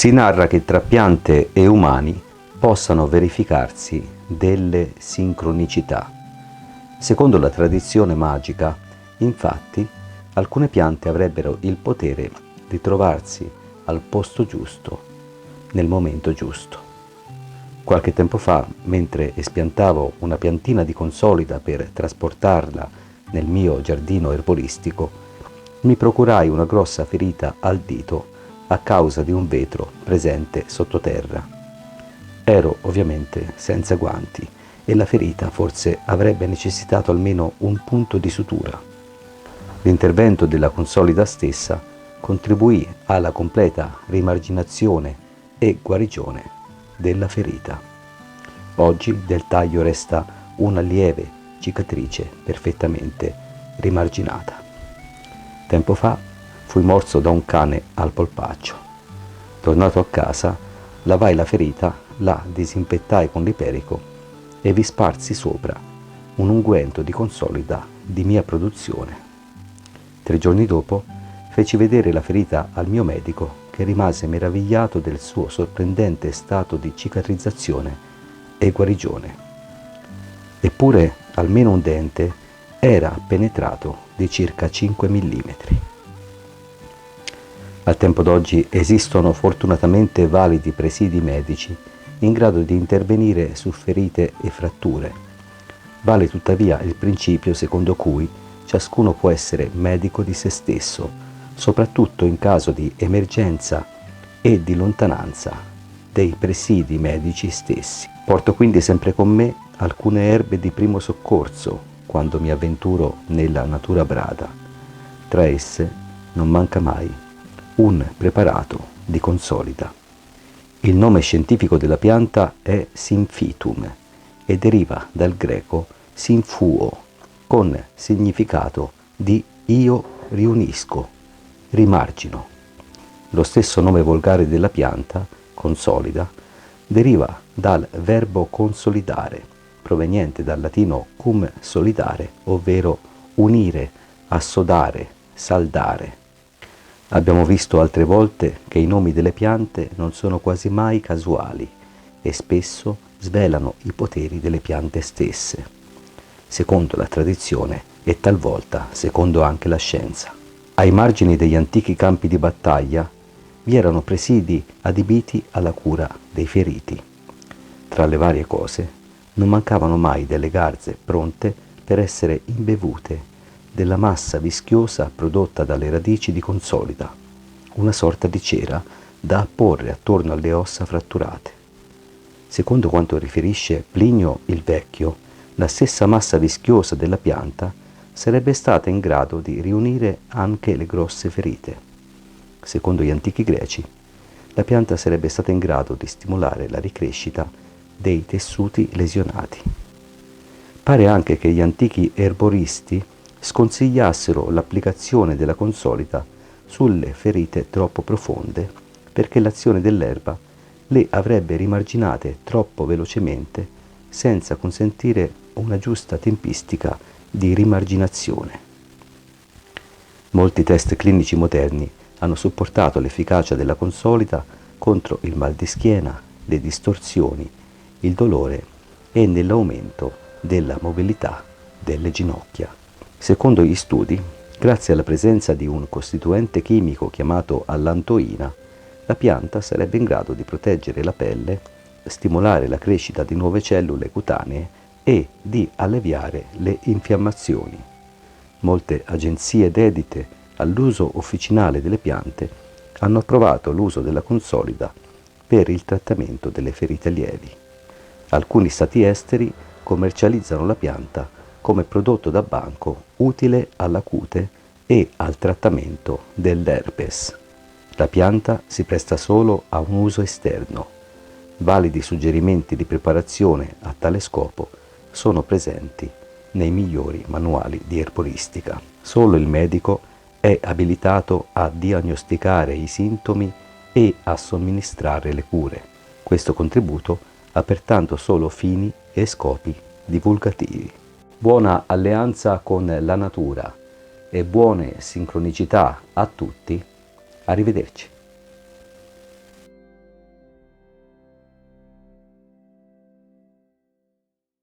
Si narra che tra piante e umani possano verificarsi delle sincronicità. Secondo la tradizione magica, infatti, alcune piante avrebbero il potere di trovarsi al posto giusto, nel momento giusto. Qualche tempo fa, mentre espiantavo una piantina di consolida per trasportarla nel mio giardino erboristico, mi procurai una grossa ferita al dito a causa di un vetro presente sottoterra. Ero ovviamente senza guanti e la ferita forse avrebbe necessitato almeno un punto di sutura. L'intervento della consolida stessa contribuì alla completa rimarginazione e guarigione della ferita. Oggi del taglio resta una lieve cicatrice perfettamente rimarginata. Tempo fa fui morso da un cane al polpaccio. Tornato a casa, lavai la ferita, la disinfettai con l'iperico e vi sparsi sopra un unguento di consolida di mia produzione. 3 giorni dopo feci vedere la ferita al mio medico, che rimase meravigliato del suo sorprendente stato di cicatrizzazione e guarigione. Eppure almeno un dente era penetrato di circa 5 mm. Al tempo d'oggi esistono fortunatamente validi presidi medici in grado di intervenire su ferite e fratture. Vale tuttavia il principio secondo cui ciascuno può essere medico di se stesso, soprattutto in caso di emergenza e di lontananza dei presidi medici stessi. Porto quindi sempre con me alcune erbe di primo soccorso quando mi avventuro nella natura brada. Tra esse non manca mai un preparato di consolida. Il nome scientifico della pianta è Symphytum e deriva dal greco symphuo, con significato di io riunisco, rimargino. Lo stesso nome volgare della pianta, consolida, deriva dal verbo consolidare, proveniente dal latino cum solidare, ovvero unire, assodare, saldare. Abbiamo visto altre volte che i nomi delle piante non sono quasi mai casuali e spesso svelano i poteri delle piante stesse, secondo la tradizione e talvolta secondo anche la scienza. Ai margini degli antichi campi di battaglia vi erano presidi adibiti alla cura dei feriti. Tra le varie cose non mancavano mai delle garze pronte per essere imbevute della massa vischiosa prodotta dalle radici di consolida, una sorta di cera da apporre attorno alle ossa fratturate. Secondo quanto riferisce Plinio il Vecchio, la stessa massa vischiosa della pianta sarebbe stata in grado di riunire anche le grosse ferite. Secondo gli antichi greci, la pianta sarebbe stata in grado di stimolare la ricrescita dei tessuti lesionati. Pare anche che gli antichi erboristi sconsigliassero l'applicazione della consolida sulle ferite troppo profonde, perché l'azione dell'erba le avrebbe rimarginate troppo velocemente senza consentire una giusta tempistica di rimarginazione. Molti test clinici moderni hanno supportato l'efficacia della consolida contro il mal di schiena, le distorsioni, il dolore e nell'aumento della mobilità delle ginocchia. Secondo gli studi, grazie alla presenza di un costituente chimico chiamato allantoina, la pianta sarebbe in grado di proteggere la pelle, stimolare la crescita di nuove cellule cutanee e di alleviare le infiammazioni. Molte agenzie dedite all'uso officinale delle piante hanno approvato l'uso della consolida per il trattamento delle ferite lievi. Alcuni stati esteri commercializzano la pianta come prodotto da banco utile alla cute e al trattamento dell'herpes. La pianta si presta solo a un uso esterno. Validi suggerimenti di preparazione a tale scopo sono presenti nei migliori manuali di erboristica. Solo il medico è abilitato a diagnosticare i sintomi e a somministrare le cure. Questo contributo ha pertanto solo fini e scopi divulgativi. Buona alleanza con la natura e buone sincronicità a tutti. Arrivederci.